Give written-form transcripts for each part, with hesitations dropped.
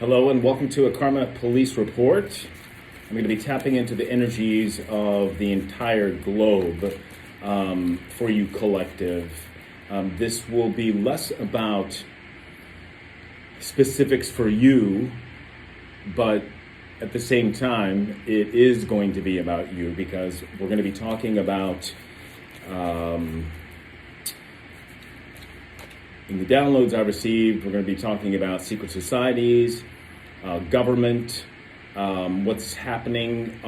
Hello and welcome to a Karma Police Report. I'm going to be tapping into the energies of the entire globe for you collective. This will be less about specifics for you, but at the same time, it is going to be about you because we're going to be talking about in the downloads I received, we're going to be talking about secret societies, government, what's happening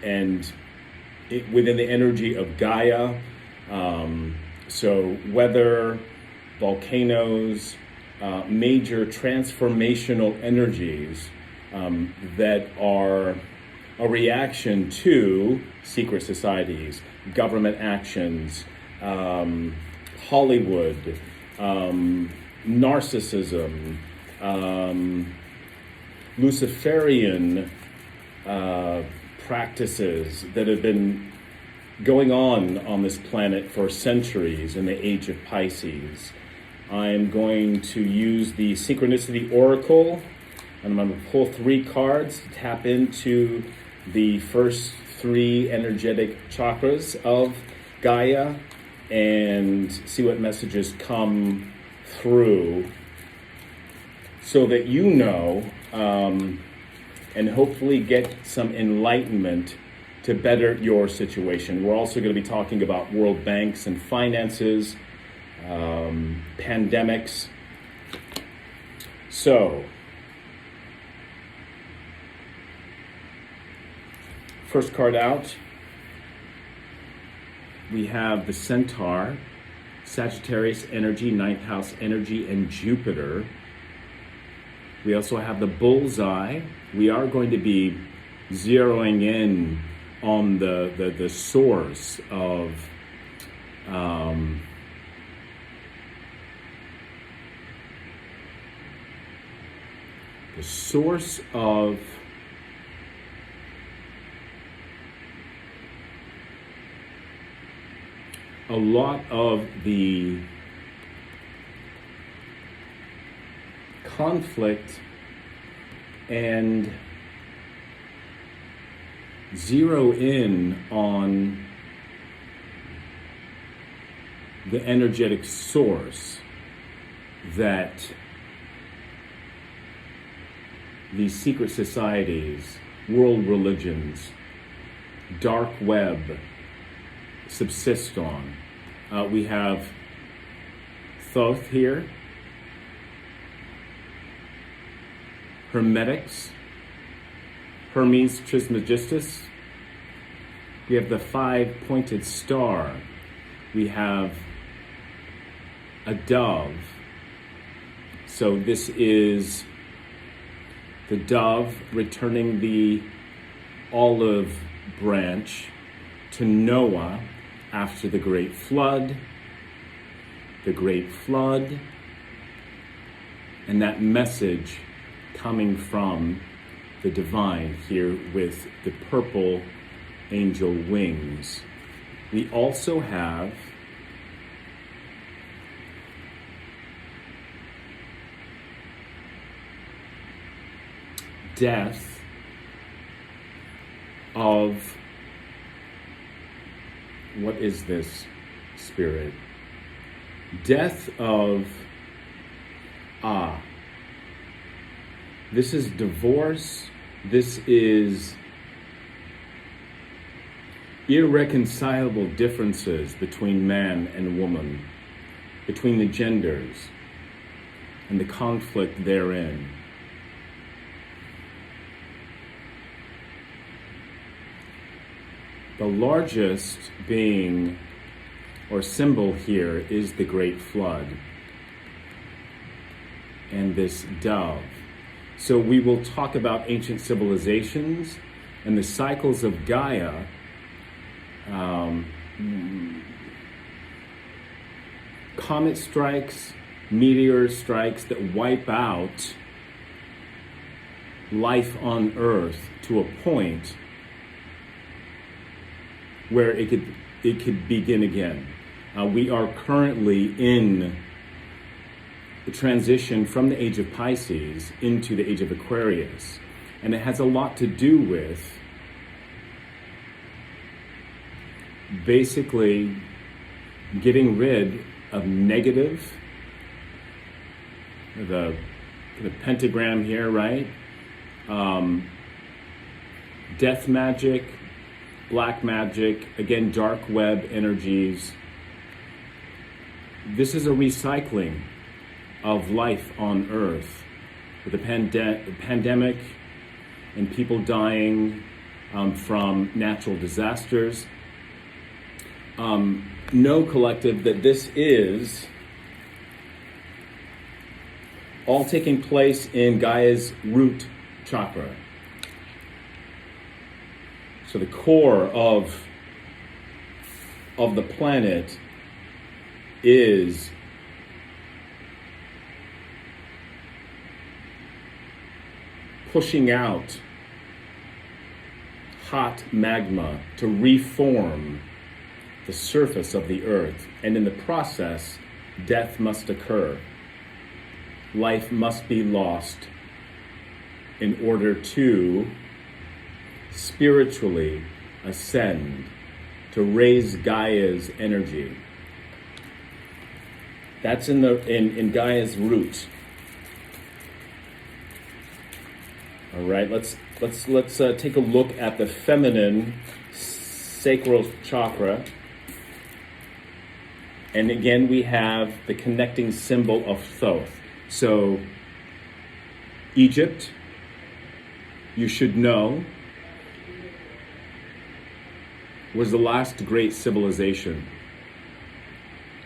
within the energy of Gaia. So weather, volcanoes, major transformational energies that are a reaction to secret societies, government actions, Hollywood, narcissism, Luciferian practices that have been going on this planet for centuries in the age of Pisces. I'm going to use the Synchronicity Oracle, and I'm going to pull 3 cards to tap into the first 3 energetic chakras of Gaia and see what messages come through so that you know and hopefully get some enlightenment to better your situation. We're also going to be talking about world banks and finances, pandemics. So, first card out, we have the Centaur, Sagittarius energy, 9th house energy, and Jupiter. We also have the Bullseye. We are going to be zeroing in on the source of a lot of the conflict and zero in on the energetic source that these secret societies, world religions, dark web subsist on. We have Thoth here, Hermetics, Hermes Trismegistus. We have the 5-pointed star. We have a dove. So this is the dove returning the olive branch to Noah after the Great Flood. The Great Flood, and that message coming from the divine here with the purple angel wings. We also have death of, what is this, spirit? Death of, this is divorce. This is irreconcilable differences between man and woman, between the genders, and the conflict therein. The largest being or symbol here is the Great Flood and this dove. So we will talk about ancient civilizations and the cycles of Gaia, comet strikes, meteor strikes that wipe out life on Earth to a point where it could begin again. We are currently in the transition from the age of Pisces into the age of Aquarius. And it has a lot to do with basically getting rid of negative, the pentagram here, right? Death magic, black magic, again, dark web energies. This is a recycling of life on Earth with the pandemic and people dying from natural disasters. Know, collective, that this is all taking place in Gaia's root chakra. So the core of the planet is pushing out hot magma to reform the surface of the earth. And in the process, death must occur. Life must be lost in order to spiritually ascend, to raise Gaia's energy. That's in Gaia's root. All right, let's take a look at the feminine sacral chakra. And again, we have the connecting symbol of Thoth. So, Egypt, you should know, was the last great civilization.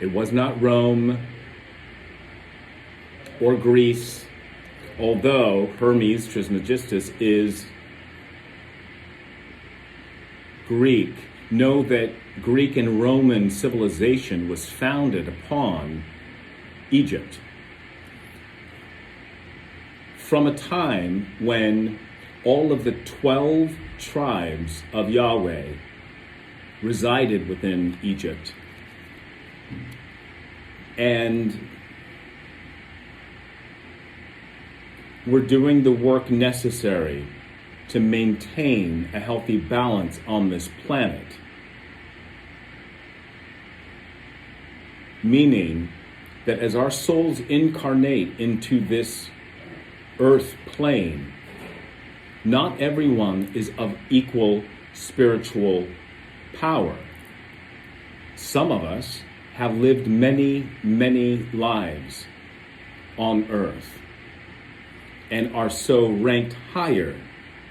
It was not Rome or Greece, although Hermes Trismegistus is Greek. Know that Greek and Roman civilization was founded upon Egypt. From a time when all of the 12 tribes of Yahweh resided within Egypt. And were doing the work necessary to maintain a healthy balance on this planet. Meaning that as our souls incarnate into this earth plane, not everyone is of equal spiritual power. Some of us have lived many, many lives on earth and are so ranked higher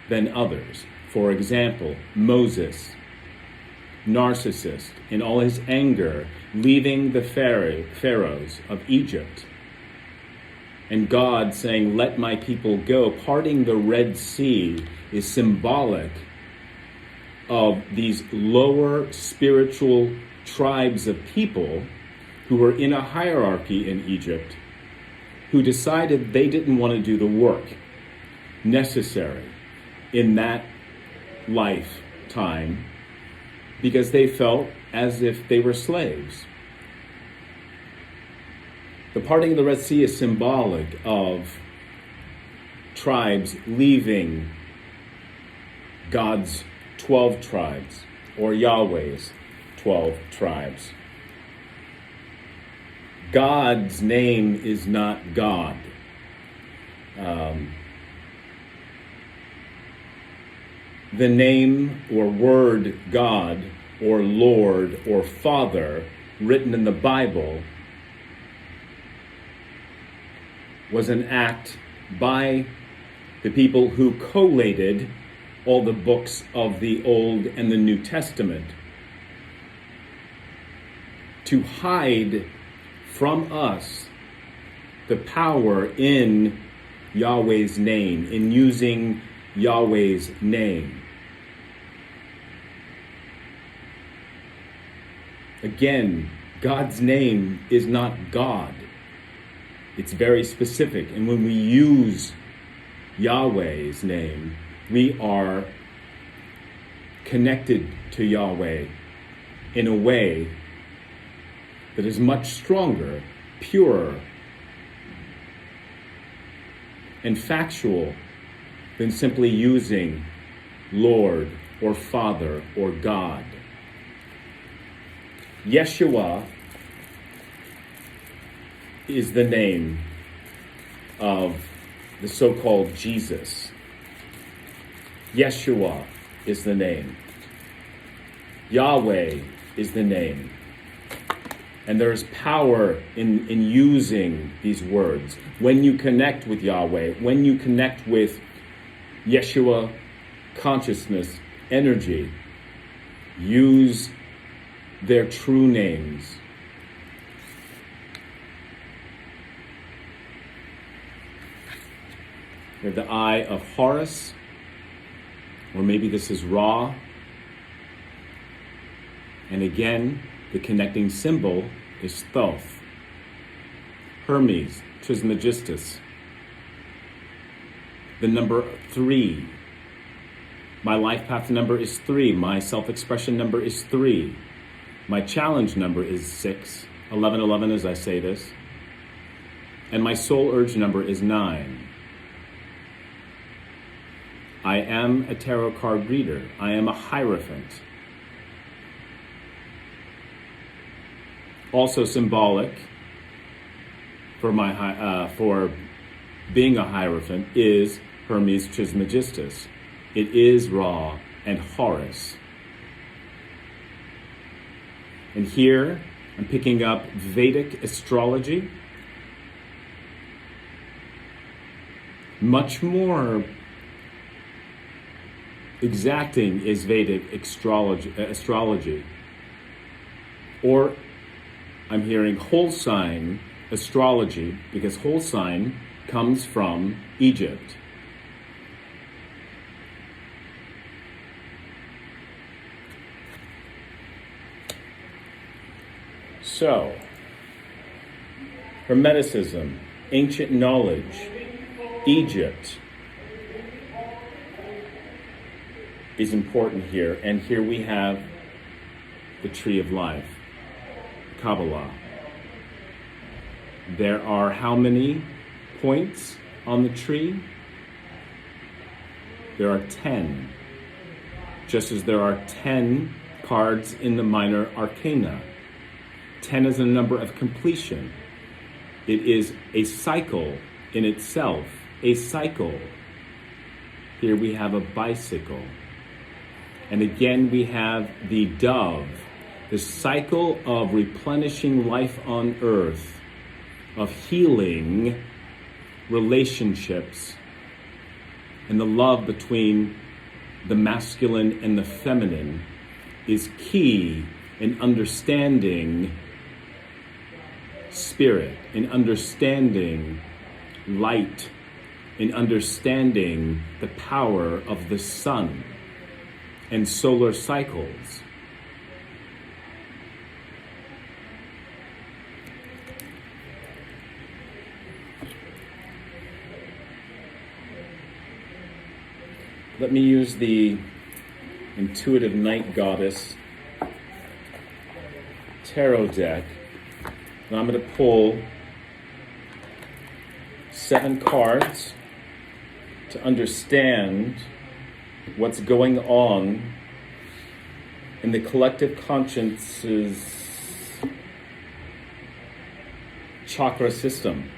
than others. For example, Moses, narcissist, in all his anger, leaving the pharaohs of Egypt, and God saying, "Let my people go." Parting the Red Sea is symbolic of these lower spiritual tribes of people who were in a hierarchy in Egypt, who decided they didn't want to do the work necessary in that lifetime because they felt as if they were slaves. The parting of the Red Sea is symbolic of tribes leaving God's 12 tribes, or Yahweh's 12 tribes. God's name is not God. The name or word God or Lord or Father written in the Bible was an act by the people who collated all the books of the Old and the New Testament to hide from us the power in Yahweh's name, in using Yahweh's name. Again, God's name is not God. It's very specific. And when we use Yahweh's name, we are connected to Yahweh in a way that is much stronger, purer, and factual than simply using Lord or Father or God. Yeshua is the name of the so-called Jesus. Yeshua is the name. Yahweh is the name. And there's power in using these words. When you connect with Yahweh, when you connect with Yeshua consciousness, energy, use their true names. We have the eye of Horus, or maybe this is Ra. And again, the connecting symbol is Thoth. Hermes, Trismegistus. The number 3. My life path number is 3. My self-expression number is 3. My challenge number is 6. 1111 as I say this. And my soul urge number is 9. I am a tarot card reader. I am a Hierophant. Also symbolic for for being a Hierophant is Hermes Trismegistus. It is Ra and Horus. And here I'm picking up Vedic astrology. Much more exacting is Vedic astrology. Or I'm hearing whole sign astrology, because whole sign comes from Egypt. So, Hermeticism, ancient knowledge, Egypt is important here. And here we have the tree of life, Kabbalah. There are how many points on the tree? There are 10. Just as there are 10 cards in the minor arcana. 10 is a number of completion. It is a cycle in itself, a cycle. Here we have a bicycle. And again we have the dove, the cycle of replenishing life on earth, of healing relationships, and the love between the masculine and the feminine is key in understanding spirit, in understanding light, in understanding the power of the sun and solar cycles. Let me use the Intuitive Night Goddess tarot deck. And I'm going to pull 7 cards to understand what's going on in the collective conscience's chakra system.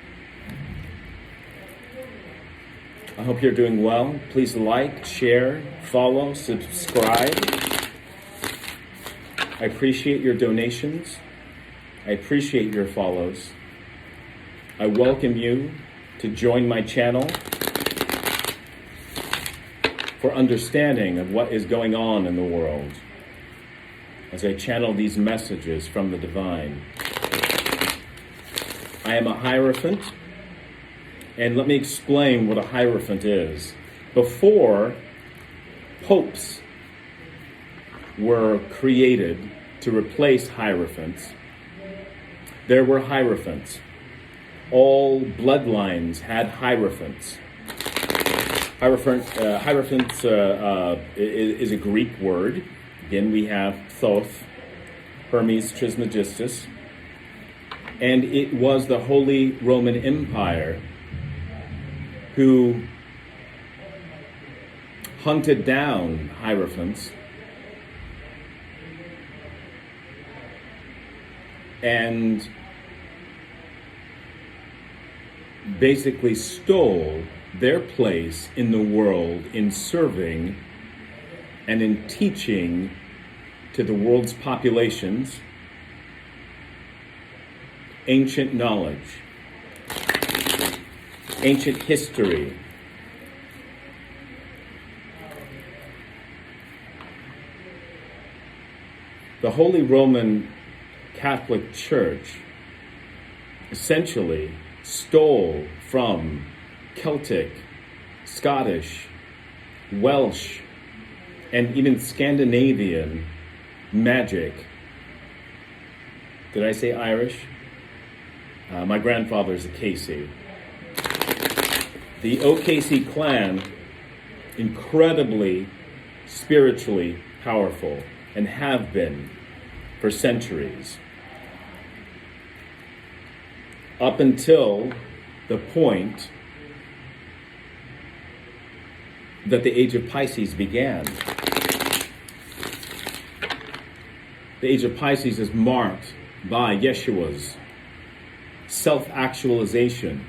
I hope you're doing well. Please like, share, follow, subscribe. I appreciate your donations. I appreciate your follows. I welcome you to join my channel for understanding of what is going on in the world as I channel these messages from the divine. I am a Hierophant, and let me explain what a Hierophant is. Before popes were created to replace Hierophants, there were Hierophants. All bloodlines had Hierophants. Hierophants is a Greek word. Again, we have Thoth, Hermes Trismegistus, and it was the Holy Roman Empire who hunted down Hierophants and basically stole their place in the world in serving and in teaching to the world's populations ancient knowledge, ancient history, the Holy Roman Catholic Church essentially stole from Celtic, Scottish, Welsh, and even Scandinavian magic. Did I say Irish? My grandfather's a Casey. The O'Casey clan, incredibly spiritually powerful, and have been for centuries. Up until the point that the Age of Pisces began. The Age of Pisces is marked by Yeshua's self-actualization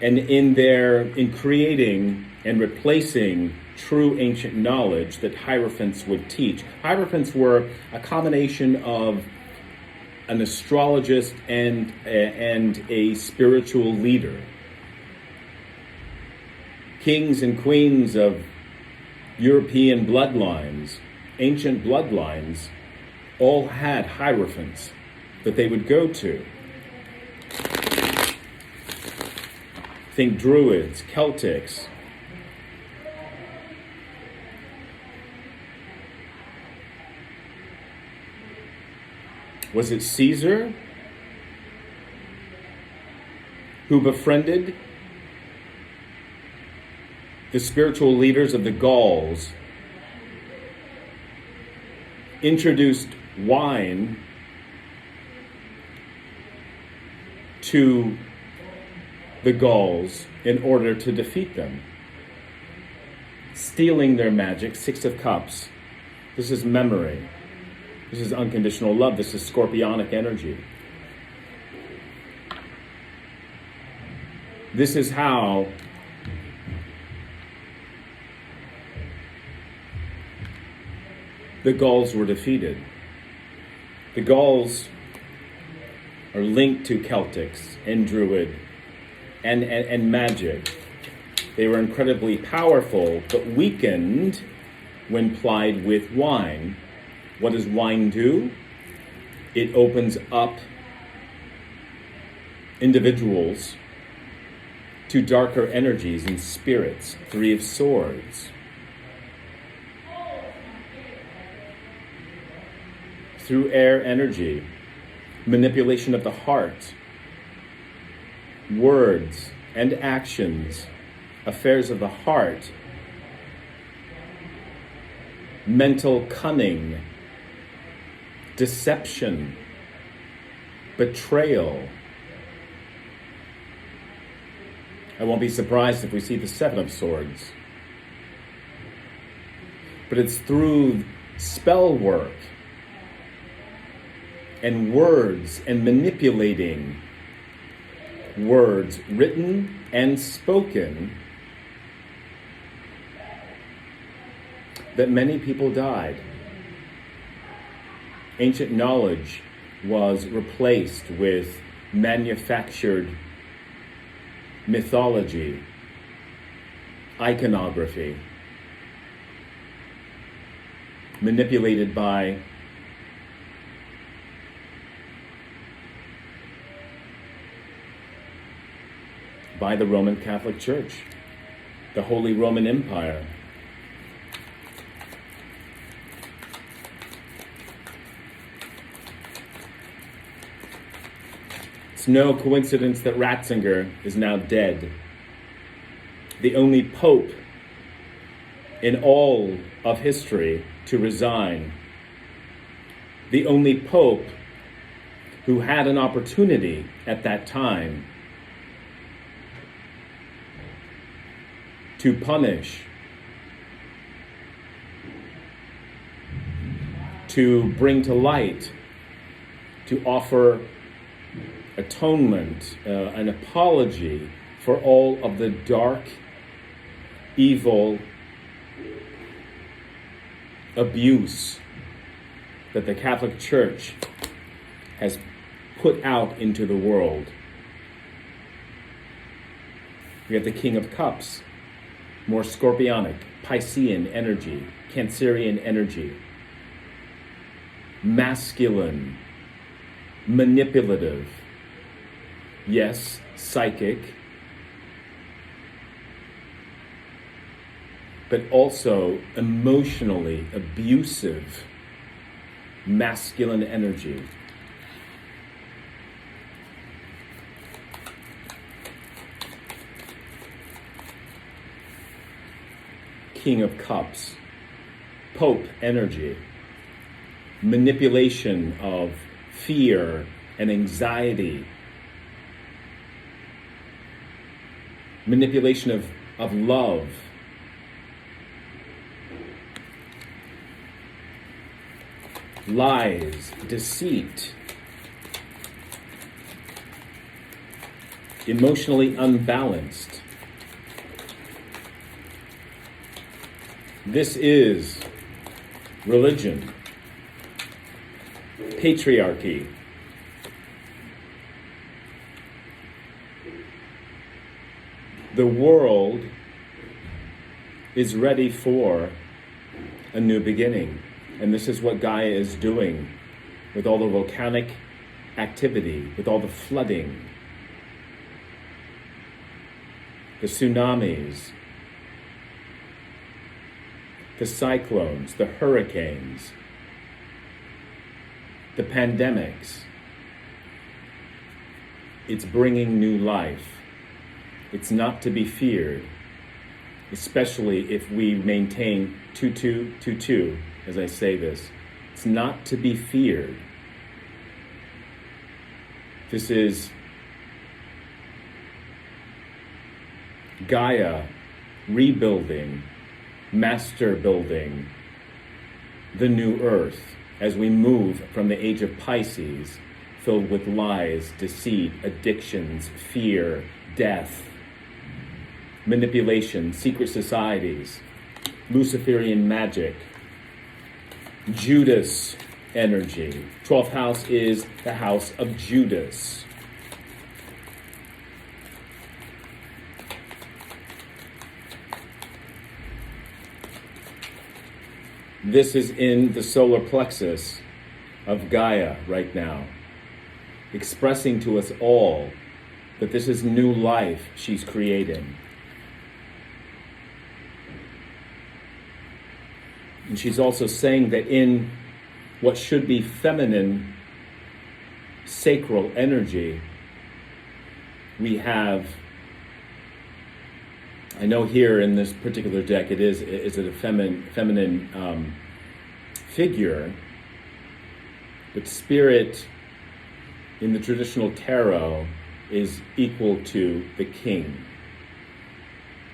and in creating and replacing true ancient knowledge that Hierophants would teach. Hierophants were a combination of an astrologist and a spiritual leader. Kings and queens of European bloodlines, ancient bloodlines, all had Hierophants that they would go to. Think Druids, Celtics. Was it Caesar who befriended the spiritual leaders of the Gauls, introduced wine to the Gauls in order to defeat them, stealing their magic? Six of Cups. This is memory. This is unconditional love. This is scorpionic energy. This is how the Gauls were defeated. The Gauls are linked to Celtics and Druid and magic. They were incredibly powerful, but weakened when plied with wine. What does wine do? It opens up individuals to darker energies and spirits. Three of Swords. Through air energy, manipulation of the heart, words and actions, affairs of the heart, mental cunning, deception, betrayal. I won't be surprised if we see the Seven of Swords. But it's through spell work and words and manipulating words, written and spoken, that many people died. Ancient knowledge was replaced with manufactured mythology, iconography, manipulated by the Roman Catholic Church, the Holy Roman Empire. It's no coincidence that Ratzinger is now dead. The only pope in all of history to resign. The only pope who had an opportunity at that time to punish, to bring to light, to offer atonement, an apology for all of the dark, evil abuse that the Catholic Church has put out into the world. We have the King of Cups, more scorpionic, Piscean energy, Cancerian energy, masculine, manipulative, yes, psychic, but also emotionally abusive, masculine energy. King of Cups, Pope energy, manipulation of fear and anxiety, manipulation of love, lies, deceit, emotionally unbalanced. This is religion, patriarchy. The world is ready for a new beginning. And this is what Gaia is doing with all the volcanic activity, with all the flooding, the tsunamis, the cyclones, the hurricanes, the pandemics. It's bringing new life. It's not to be feared, especially if we maintain 2222, as I say this. It's not to be feared. This is Gaia rebuilding, master building the new earth as we move from the age of Pisces, filled with lies, deceit, addictions, fear, death, manipulation, secret societies, Luciferian magic, Judas energy. 12th house is the house of Judas. This is in the solar plexus of Gaia right now, expressing to us all that this is new life she's creating. And she's also saying that in what should be feminine, sacral energy, we have, I know here in this particular deck is it a feminine figure, but spirit in the traditional tarot is equal to the king.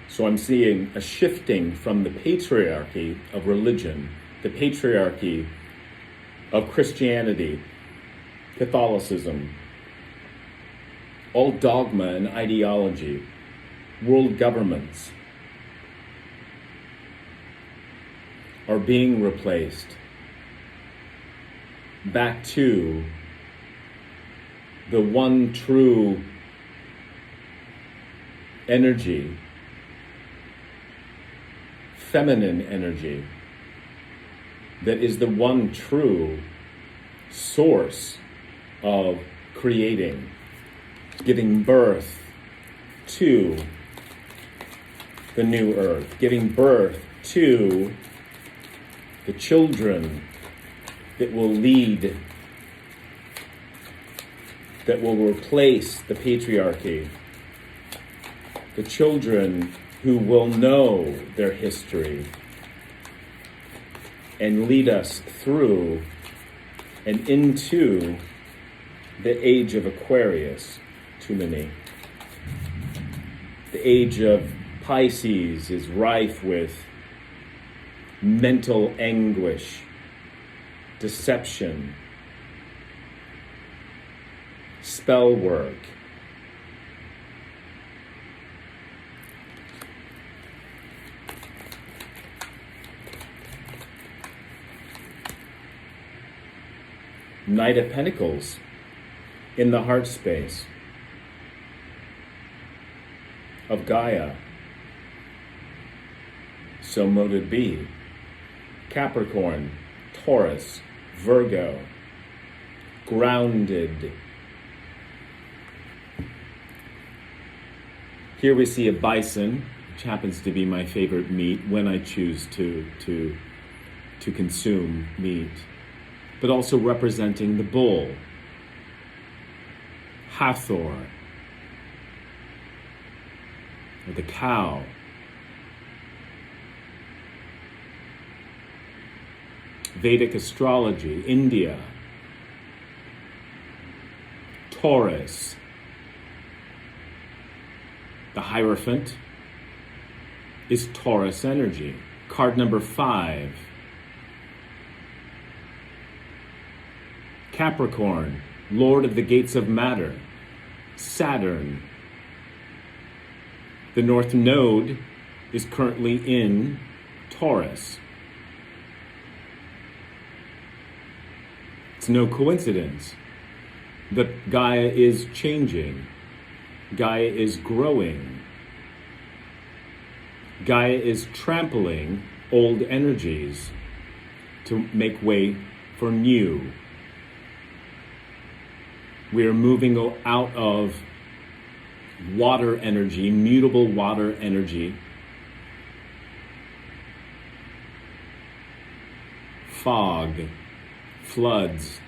So I'm seeing a shifting from the patriarchy of religion, the patriarchy of Christianity, Catholicism, all dogma and ideology, world governments are being replaced back to the one true energy, feminine energy, that is the one true source of creating, giving birth to the new earth, giving birth to the children that will lead, that will replace the patriarchy, the children who will know their history and lead us through and into The age of Aquarius, too many. The age of Pisces is rife with mental anguish, deception, spell work. Knight of Pentacles in the heart space of Gaia. So mote it be. Capricorn, Taurus, Virgo, grounded. Here we see a bison, which happens to be my favorite meat when I choose to consume meat, but also representing the bull, Hathor, or the cow. Vedic astrology, India, Taurus, the Hierophant is Taurus energy. Card number 5. Capricorn, Lord of the Gates of Matter, Saturn. The North Node is currently in Taurus. It's no coincidence that Gaia is changing. Gaia is growing. Gaia is trampling old energies to make way for new. We are moving out of water energy, mutable water energy, fog, floods,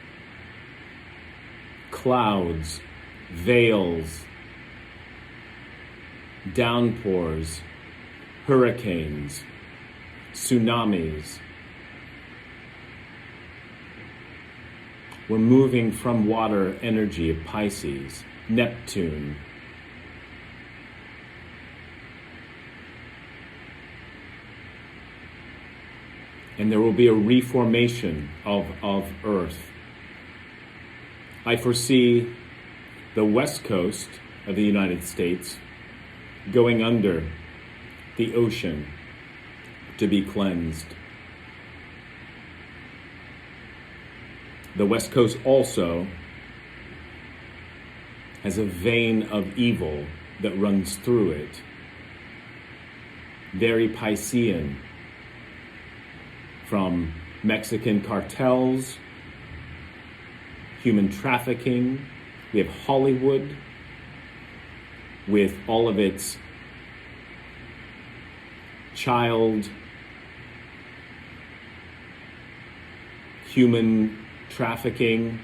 clouds, veils, downpours, hurricanes, tsunamis. We're moving from water energy of Pisces, Neptune. And there will be a reformation of Earth. I foresee the west coast of the United States going under the ocean to be cleansed. The West Coast also has a vein of evil that runs through it. Very Piscean, from Mexican cartels, human trafficking. We have Hollywood with all of its child, human trafficking,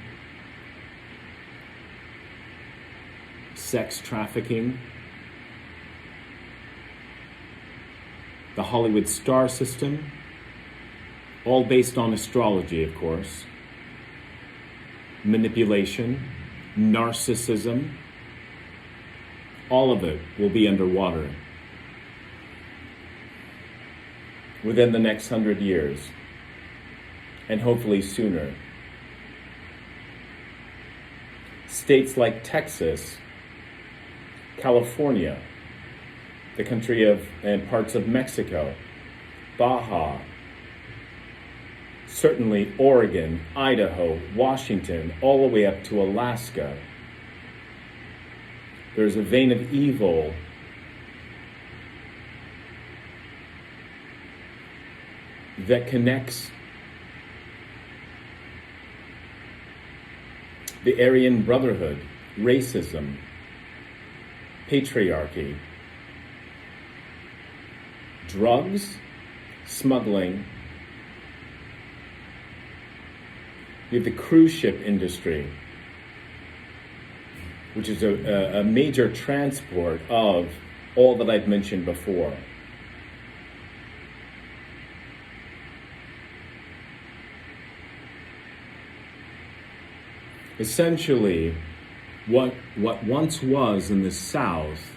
sex trafficking. The Hollywood star system, all based on astrology, of course. Manipulation, narcissism, all of it will be underwater within the next 100 years, and hopefully sooner. States like Texas, California, the country of, and parts of Mexico, Baja, certainly Oregon, Idaho, Washington, all the way up to Alaska. There's a vein of evil that connects the Aryan Brotherhood, racism, patriarchy, drugs, smuggling. We have the cruise ship industry, which is a major transport of all that I've mentioned before. Essentially, what once was in the South,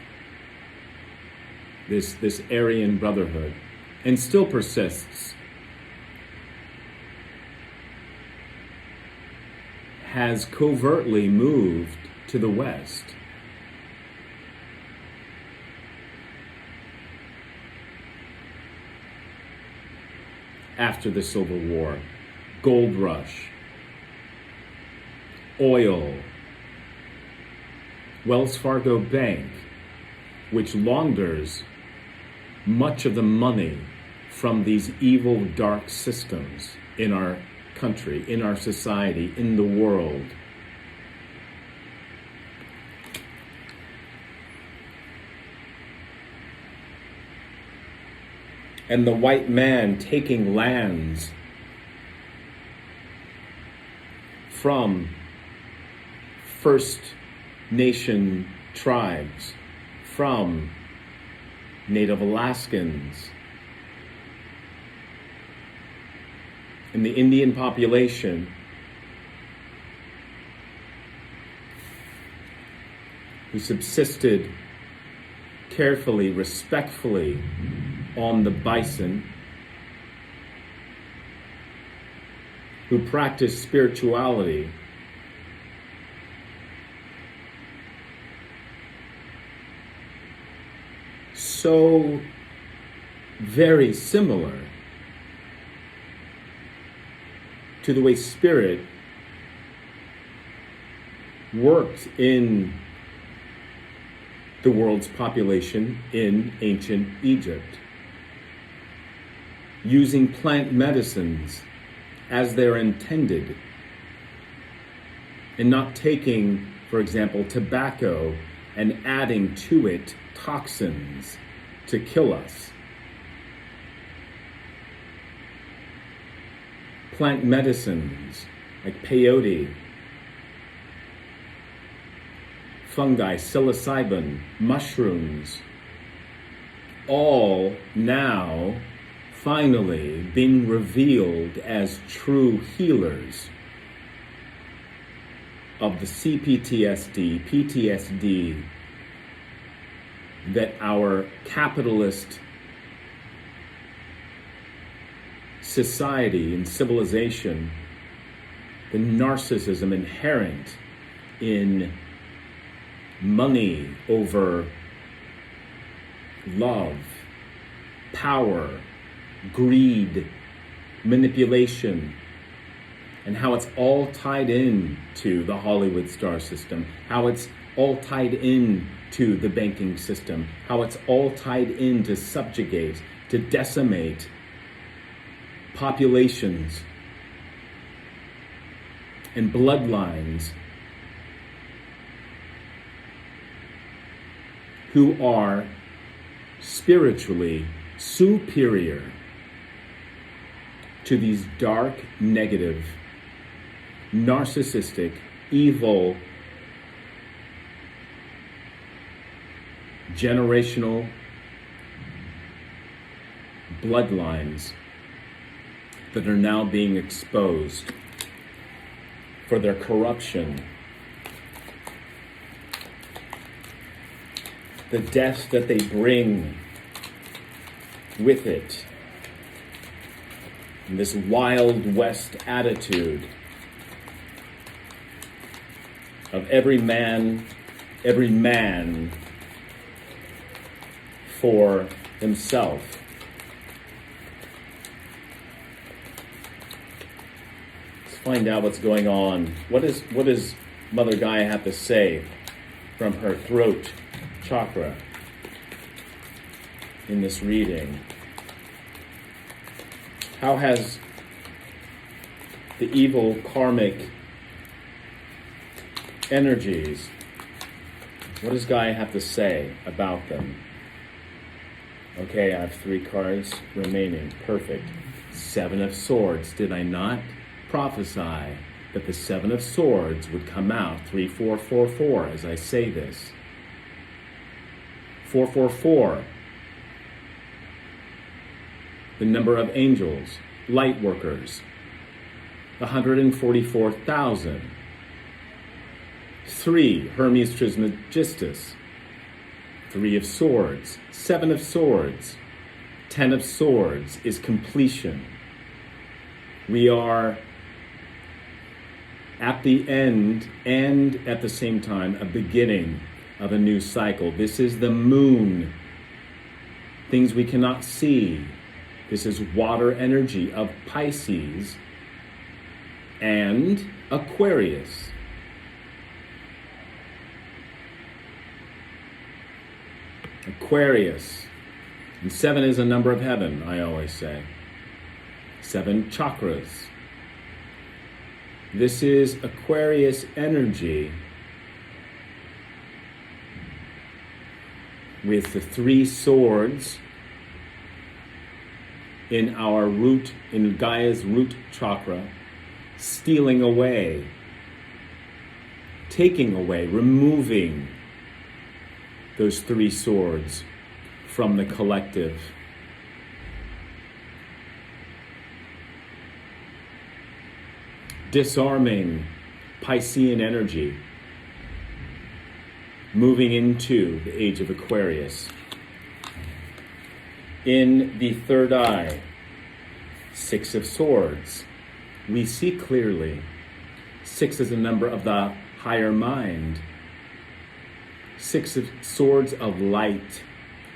this Aryan Brotherhood, and still persists, has covertly moved to the West. After the Civil War, gold rush, oil, Wells Fargo Bank, which launders much of the money from these evil, dark systems in our country, in our society, in the world. And the white man taking lands from First Nation tribes, from Native Alaskans, and the Indian population, who subsisted carefully, respectfully on the bison, who practiced spirituality, so very similar to the way spirit worked in the world's population in ancient Egypt, using plant medicines as they're intended, and not taking, for example, tobacco and adding to it toxins to kill us. Plant medicines like peyote, fungi, psilocybin, mushrooms, all now finally being revealed as true healers of the CPTSD, PTSD that our capitalist society and civilization, the narcissism inherent in money over love, power, greed, manipulation, and how it's all tied in to the Hollywood star system, how it's all tied in to the banking system, how it's all tied in to subjugate, to decimate populations and bloodlines who are spiritually superior to these dark, negative, narcissistic, evil, generational bloodlines that are now being exposed for their corruption, the death that they bring with it, and this Wild West attitude of every man for himself. Let's find out what's going on. What does Mother Gaia have to say from her throat chakra in this reading? How has the evil karmic energies, what does Gaia have to say about them? Okay, I have 3 cards remaining. Perfect. 7 of Swords. Did I not prophesy that the 7 of Swords would come out? 3, 4, 4, 4 as I say this. 4, 4, 4. The number of angels, light workers. 144,000. 3, Hermes Trismegistus. 3 of Swords. 7 of Swords. 10 of Swords is completion. We are at the end and at the same time a beginning of a new cycle. This is the moon. Things we cannot see. This is water energy of Pisces and Aquarius. Aquarius. And 7 is a number of heaven, I always say. 7 chakras. This is Aquarius energy with the 3 swords in our root, in Gaia's root chakra, stealing away, taking away, removing those 3 swords from the collective. Disarming Piscean energy, moving into the age of Aquarius. In the third eye, 6 of Swords, we see clearly. 6 is a number of the higher mind. 6 of Swords of light.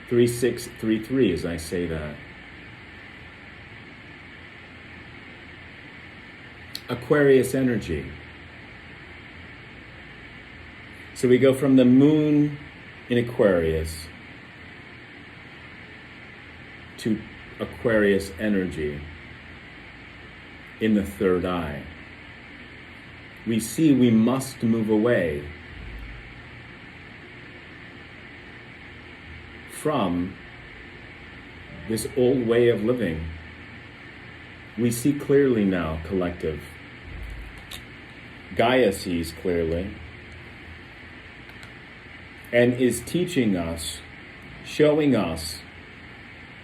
3633 as I say that. Aquarius energy. So we go from the moon in Aquarius to Aquarius energy in the third eye. We see we must move away from this old way of living. We see clearly now, collective. Gaia sees clearly and is teaching us, showing us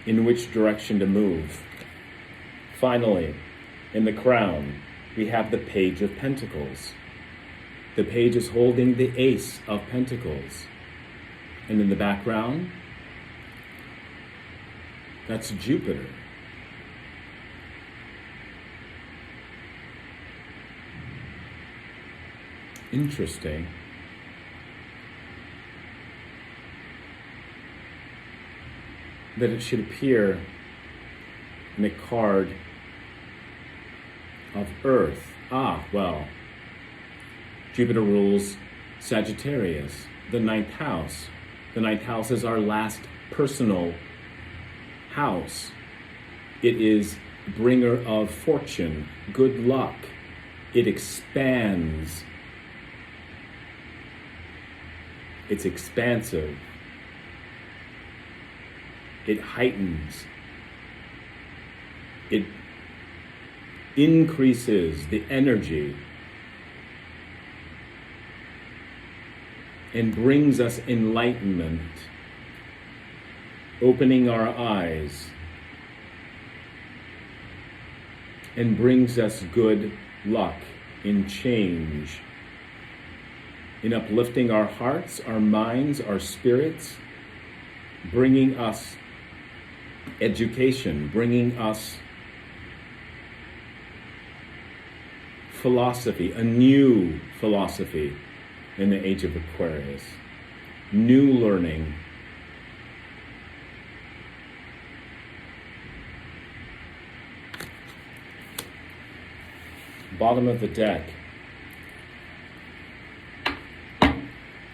in which direction to move. Finally, in the crown, we have the Page of Pentacles. The page is holding the Ace of Pentacles. And in the background, that's Jupiter. Interesting. That it should appear in a card of Earth. Well, Jupiter rules Sagittarius, the 9th house. The 9th house is our last personal house. It is bringer of fortune, good luck. It expands. It's expansive. It heightens. It increases the energy and brings us enlightenment, opening our eyes, and brings us good luck in change, in uplifting our hearts, our minds, our spirits, bringing us education, bringing us philosophy, a new philosophy in the age of Aquarius, new learning. Bottom of the deck,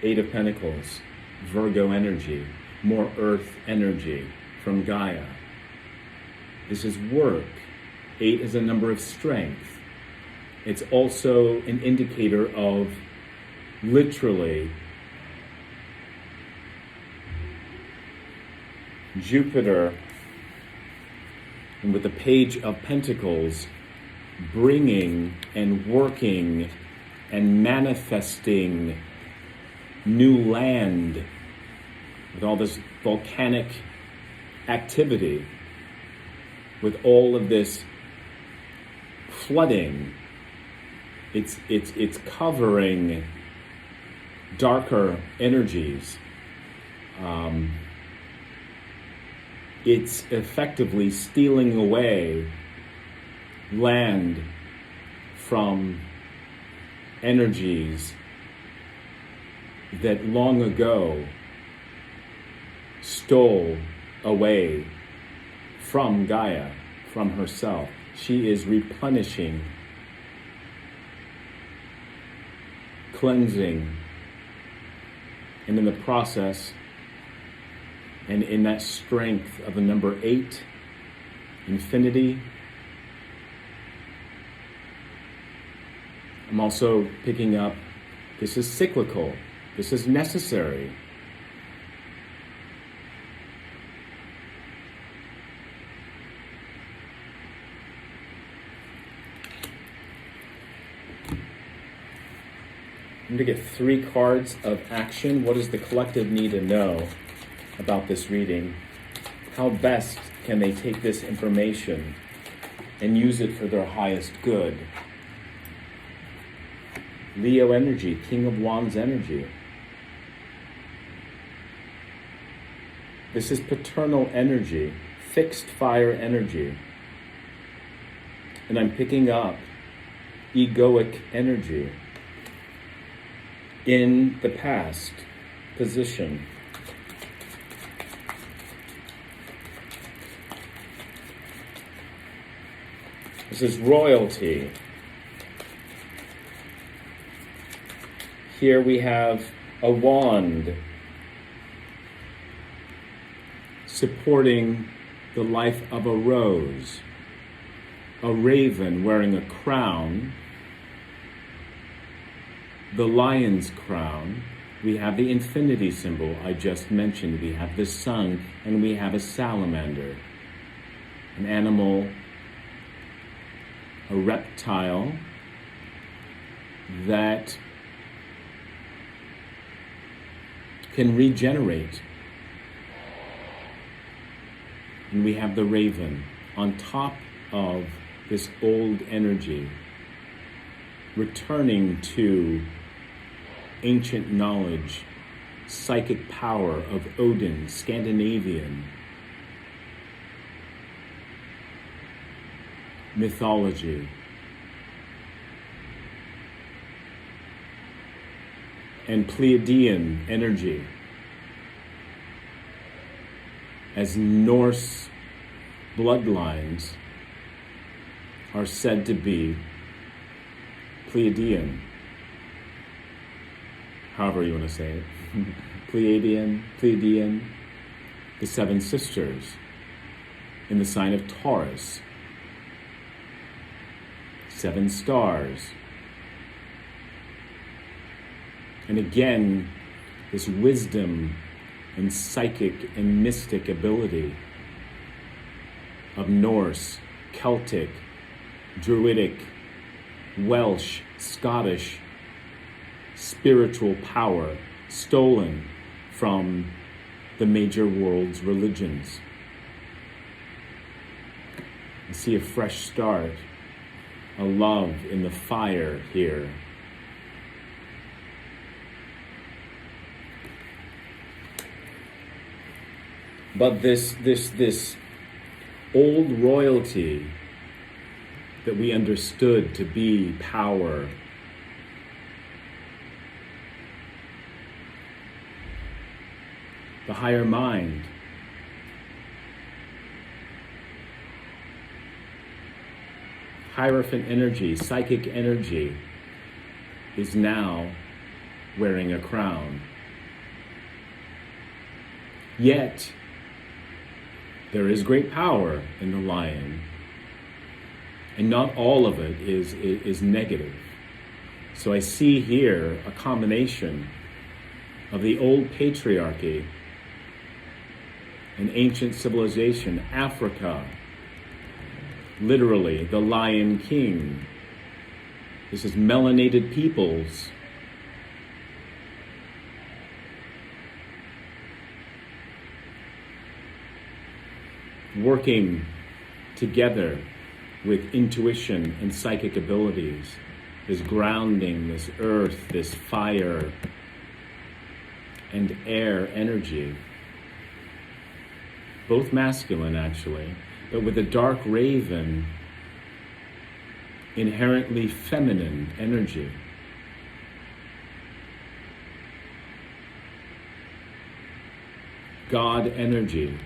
8 of Pentacles, Virgo energy, more earth energy from Gaia. This is work. 8 is a number of strength. It's also an indicator of literally Jupiter, and with the Page of Pentacles, bringing and working and manifesting new land with all this volcanic activity, with all of this flooding. It's covering darker energies. It's effectively stealing away land from energies that long ago stole away from Gaia, from herself. She is replenishing, cleansing, and in the process, and in that strength of the number 8, infinity, I'm also picking up, this is cyclical, this is necessary. I'm going to get 3 cards of action. What does the collective need to know about this reading? How best can they take this information and use it for their highest good? Leo energy, King of Wands energy. This is paternal energy, fixed fire energy. And I'm picking up egoic energy in the past position. This is royalty. Here we have a wand supporting the life of a rose, a raven wearing a crown, the lion's crown. We have the infinity symbol I just mentioned. We have the sun, and we have a salamander, an animal, a reptile that can regenerate. And we have the raven on top of this old energy, returning to ancient knowledge, psychic power of Odin, Scandinavian mythology. And Pleiadian energy, as Norse bloodlines are said to be Pleiadian, however you want to say it. Pleiadian, the 7 sisters in the sign of Taurus, 7 stars. And again, this wisdom and psychic and mystic ability of Norse, Celtic, Druidic, Welsh, Scottish, spiritual power stolen from the major world's religions. I see a fresh start, a love in the fire here. But this old royalty that we understood to be power, the higher mind, Hierophant energy, psychic energy, is now wearing a crown. Yet, there is great power in the lion, and not all of it is negative. So I see here a combination of the old patriarchy, an ancient civilization, Africa, literally the Lion King. This is melanated peoples. Working together with intuition and psychic abilities, this grounding, this earth, this fire, and air energy. Both masculine, actually, but with a dark raven, inherently feminine energy. God energy.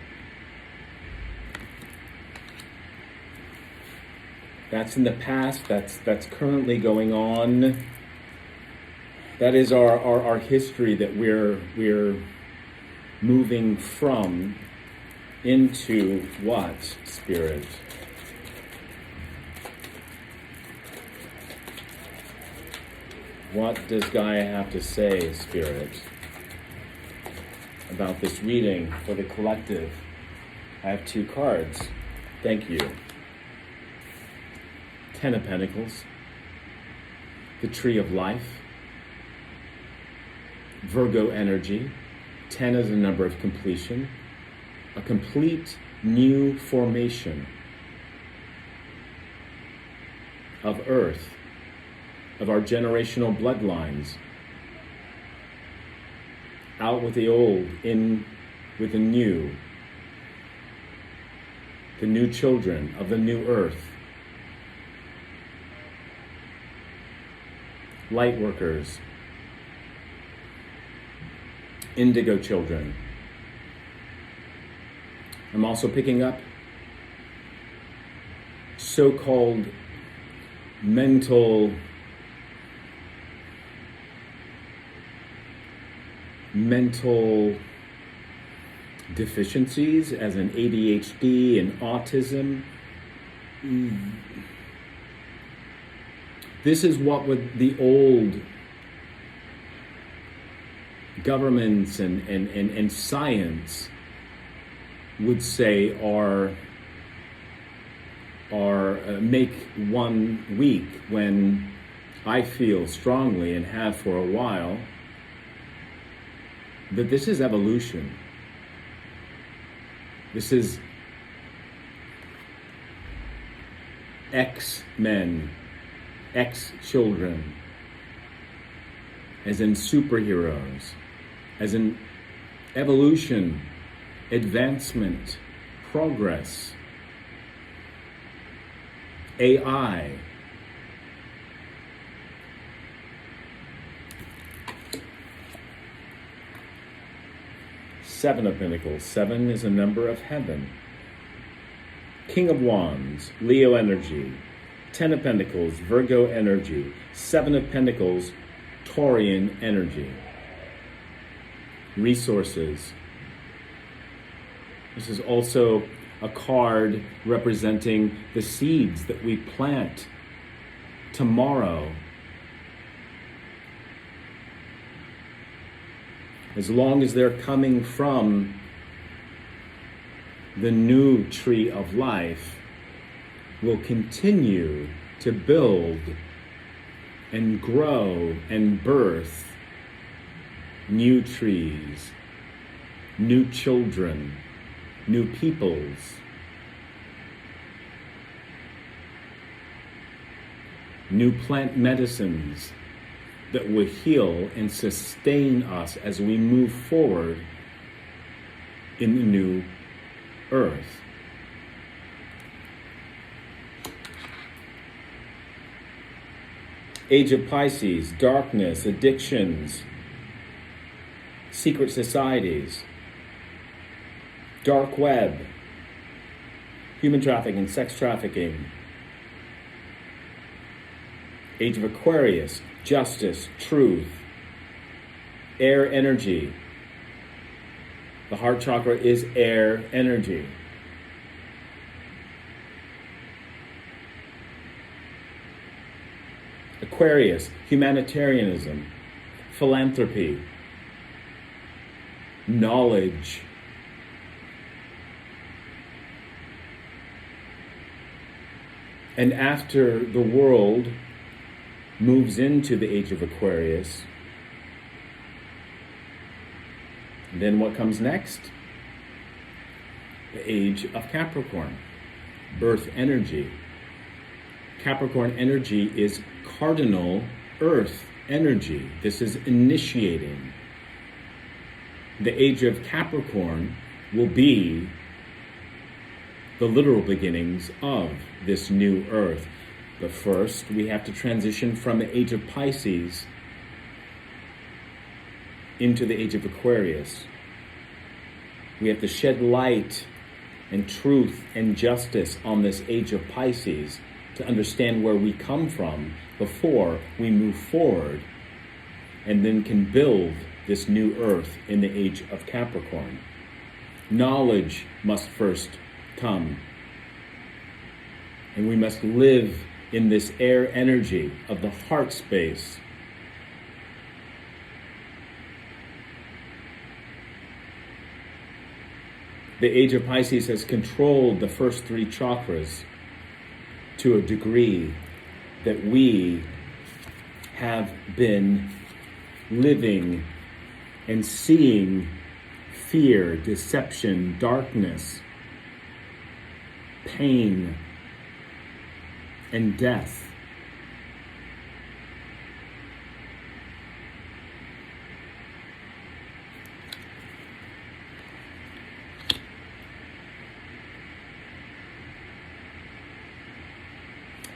That's in the past, that's currently going on. That is our history that we're moving from into what, Spirit? What does Gaia have to say, Spirit, about this reading for the collective? I have 2 cards. Thank you. 10 of Pentacles, the Tree of Life, Virgo energy. 10 is a number of completion, a complete new formation of Earth, of our generational bloodlines. Out with the old, in with the new children of the new Earth. Light workers, indigo children. I'm also picking up so-called mental deficiencies, as in ADHD and autism. This is what would the old governments and science would say are make one weak, when I feel strongly, and have for a while, that this is evolution. This is X-men, X-children, as in superheroes, as in evolution, advancement, progress, AI. Seven of Pentacles. 7 is a number of heaven. King of Wands, Leo energy. 10 of Pentacles, Virgo energy. 7 of Pentacles, Taurian energy. Resources. This is also a card representing the seeds that we plant tomorrow. As long as they're coming from the new tree of life, will continue to build and grow and birth new trees, new children, new peoples. New plant medicines that will heal and sustain us as we move forward in the new earth. Age of Pisces, darkness, addictions, secret societies, dark web, human trafficking, sex trafficking. Age of Aquarius, justice, truth, air energy. The heart chakra is air energy. Aquarius, humanitarianism, philanthropy, knowledge. And after the world moves into the age of Aquarius, then what comes next? The age of Capricorn, earth energy. Capricorn energy is cardinal earth energy. This is initiating. The age of Capricorn will be the literal beginnings of this new earth. But first, we have to transition from the age of Pisces into the age of Aquarius. We have to shed light and truth and justice on this age of Pisces to understand where we come from before we move forward and then can build this new earth in the age of Capricorn. Knowledge must first come, and we must live in this air energy of the heart space. The age of Pisces has controlled the first three chakras to a degree that we have been living and seeing fear, deception, darkness, pain, and death.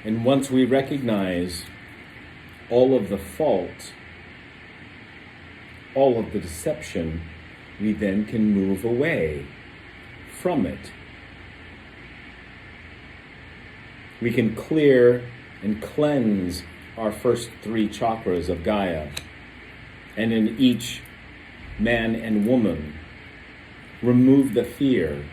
And once we recognize all of the fault, all of the deception, we then can move away from it. We can clear and cleanse our first three chakras of Gaia, and in each man and woman, remove the fear,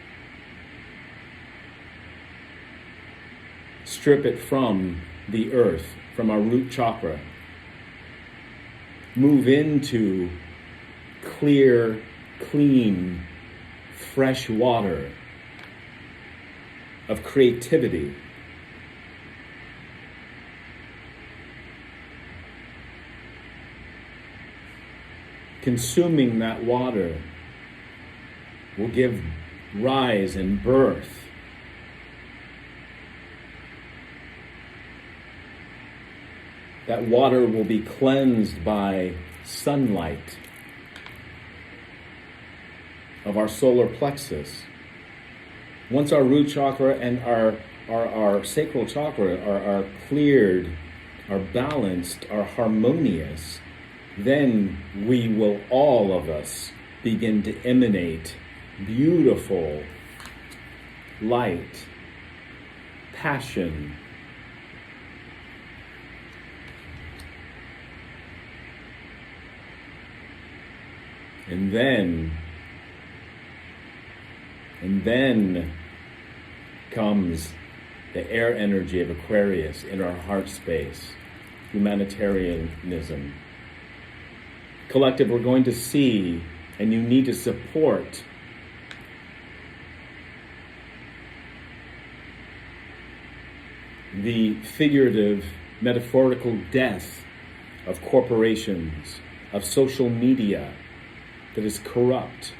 strip it from the earth, from our root chakra, move into clear, clean, fresh water of creativity. Consuming that water will give rise and birth that water will be cleansed by sunlight of our solar plexus. Once our root chakra and our sacral chakra are cleared, are balanced, are harmonious, then we will, all of us, begin to emanate beautiful light, passion, and then comes the air energy of Aquarius in our heart space, humanitarianism. Collective, we're going to see, and you need to support the figurative, metaphorical death of corporations, of social media that is corrupt,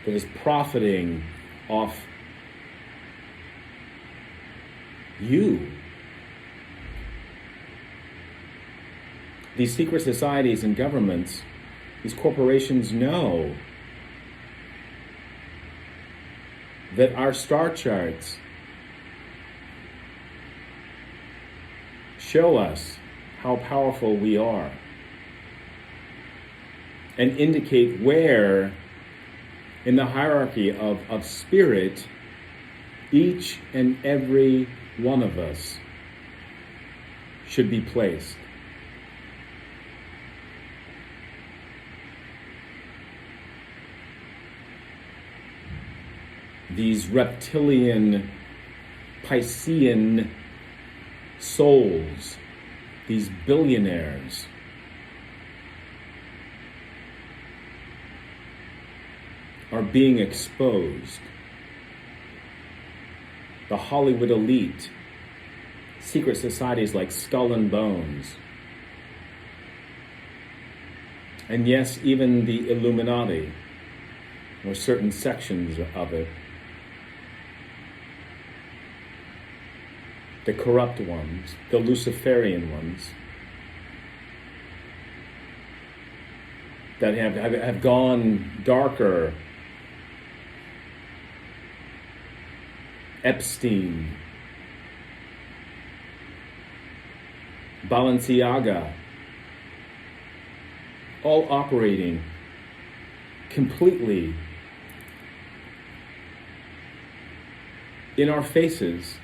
that is profiting off you. These secret societies and governments, these corporations know that our star charts show us how powerful we are and indicate where in the hierarchy of spirit each and every one of us should be placed. These reptilian, Piscean souls, these billionaires, are being exposed. The Hollywood elite, secret societies like Skull and Bones, and yes, even the Illuminati, or certain sections of it, the corrupt ones, the Luciferian ones, that have gone darker. Epstein, Balenciaga, all operating completely in our faces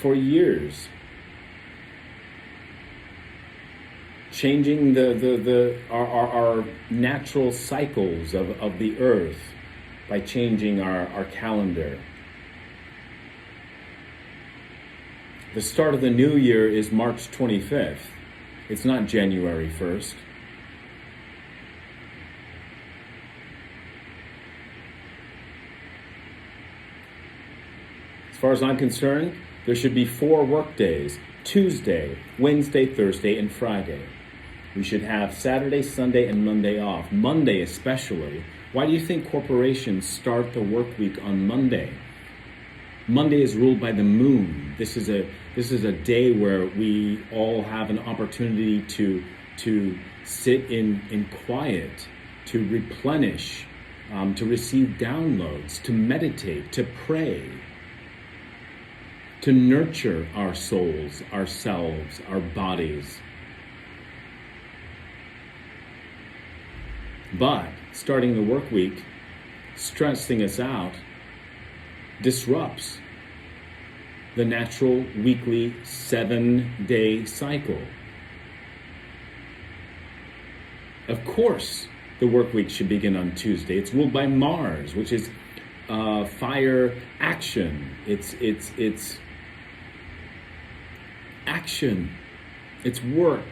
for years, changing our natural cycles of the earth by changing our calendar. The start of the new year is March 25th. It's not January 1st. As far as I'm concerned, there should be 4 work days: Tuesday, Wednesday, Thursday, and Friday. We should have Saturday, Sunday, and Monday off. Monday especially. Why do you think corporations start the work week on Monday? Monday is ruled by the moon. This is a day where we all have an opportunity to sit in quiet, to replenish, to receive downloads, to meditate, to pray, to nurture our souls, ourselves, our bodies. But starting the work week, stressing us out, disrupts the natural weekly 7-day cycle. Of course, the work week should begin on Tuesday. It's ruled by Mars, which is fire action. It's action. It's work.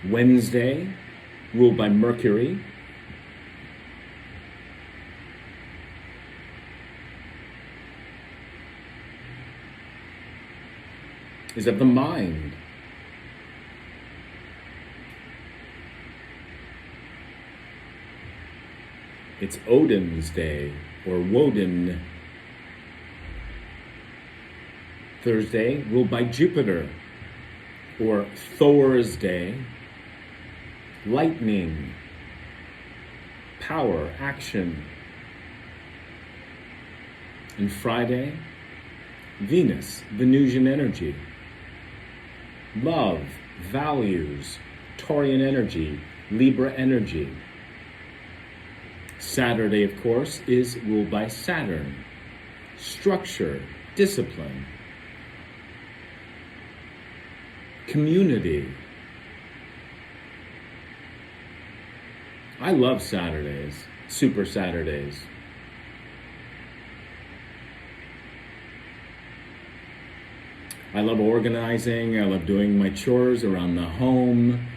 Wednesday, ruled by Mercury, is of the mind. It's Odin's day, or Woden. Thursday, ruled by Jupiter, or Thor's day. Lightning, power, action. And Friday, Venus, Venusian energy. Love, values, Taurian energy, Libra energy. Saturday, of course, is ruled by Saturn. Structure, discipline, community. I love Saturdays, super Saturdays. I love organizing. I love doing my chores around the home.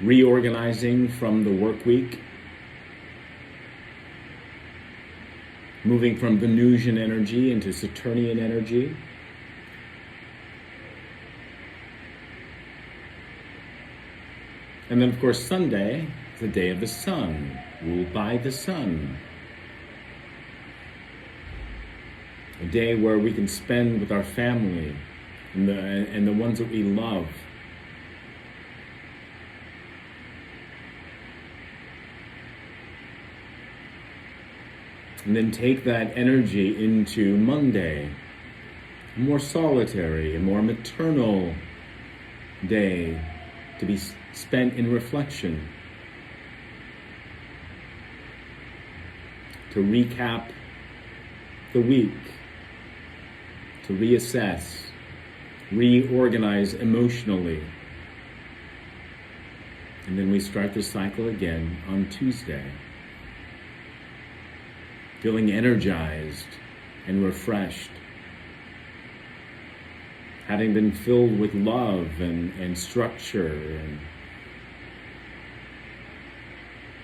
Reorganizing from the work week. Moving from Venusian energy into Saturnian energy. And then, of course, Sunday is the day of the sun, ruled by the sun. A day where we can spend with our family and the ones that we love. And then take that energy into Monday, a more solitary, a more maternal day to be spent in reflection, to recap the week, to reassess, reorganize emotionally. And then we start the cycle again on Tuesday, feeling energized and refreshed, having been filled with love and structure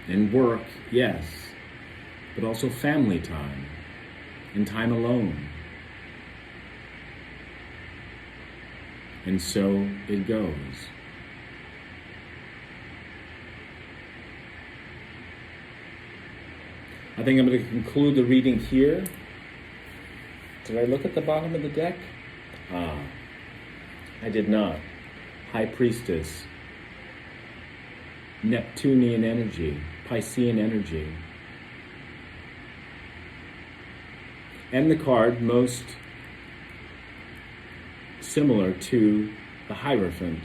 and work, yes, but also family time and time alone. And so it goes. I think I'm going to conclude the reading here. Did I look at the bottom of the deck? I did not. High Priestess. Neptunian energy. Piscean energy. And the card most similar to the Hierophant.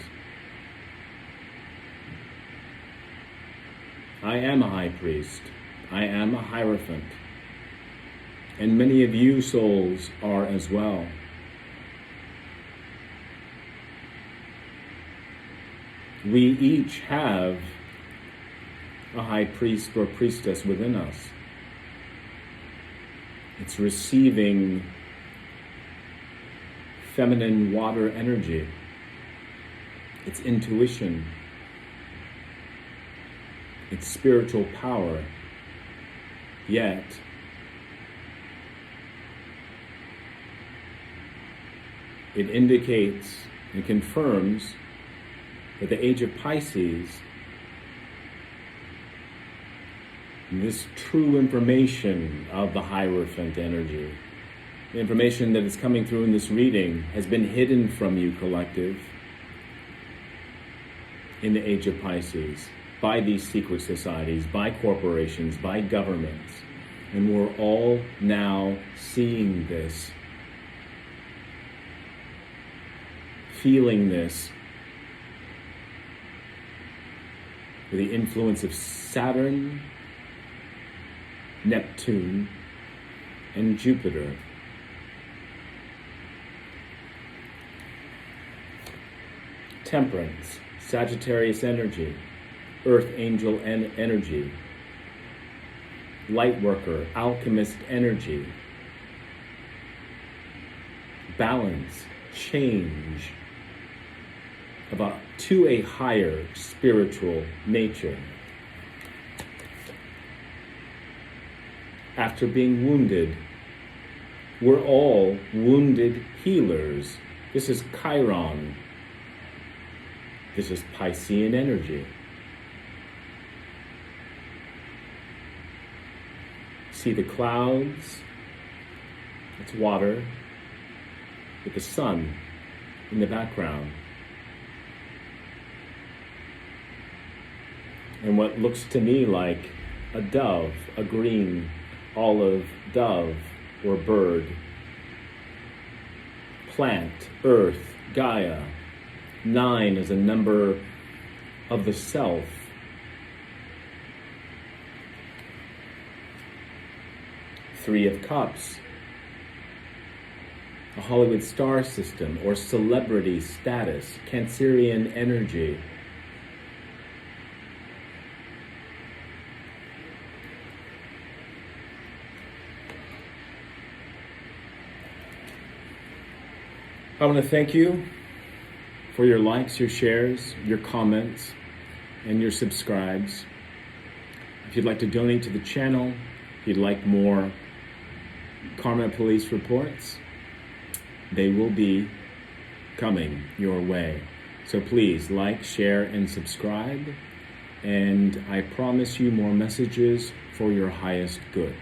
I am a high priest. I am a Hierophant. And many of you souls are as well. We each have a high priest or priestess within us. It's receiving feminine water energy. It's intuition. It's spiritual power. Yet, it indicates and confirms that the age of Pisces, this true information of the Hierophant energy, the information that is coming through in this reading, has been hidden from you, collective, in the age of Pisces, by these secret societies, by corporations, by governments. And we're all now seeing this, feeling this, with the influence of Saturn, Neptune, and Jupiter. Temperance, Sagittarius energy, Earth angel energy, Lightworker, alchemist energy, balance, change, to a higher spiritual nature. After being wounded, we're all wounded healers. This is Chiron. This is Piscean energy. See the clouds? It's water with the sun in the background. And what looks to me like a dove, a green olive dove or bird. Plant, earth, Gaia. 9 is a number of the self. Three of Cups, a Hollywood star system or celebrity status, Cancerian energy. I want to thank you for your likes, your shares, your comments, and your subscribes. If you'd like to donate to the channel, if you'd like more Karma Police reports, they will be coming your way. So please like, share, and subscribe. And I promise you more messages for your highest good.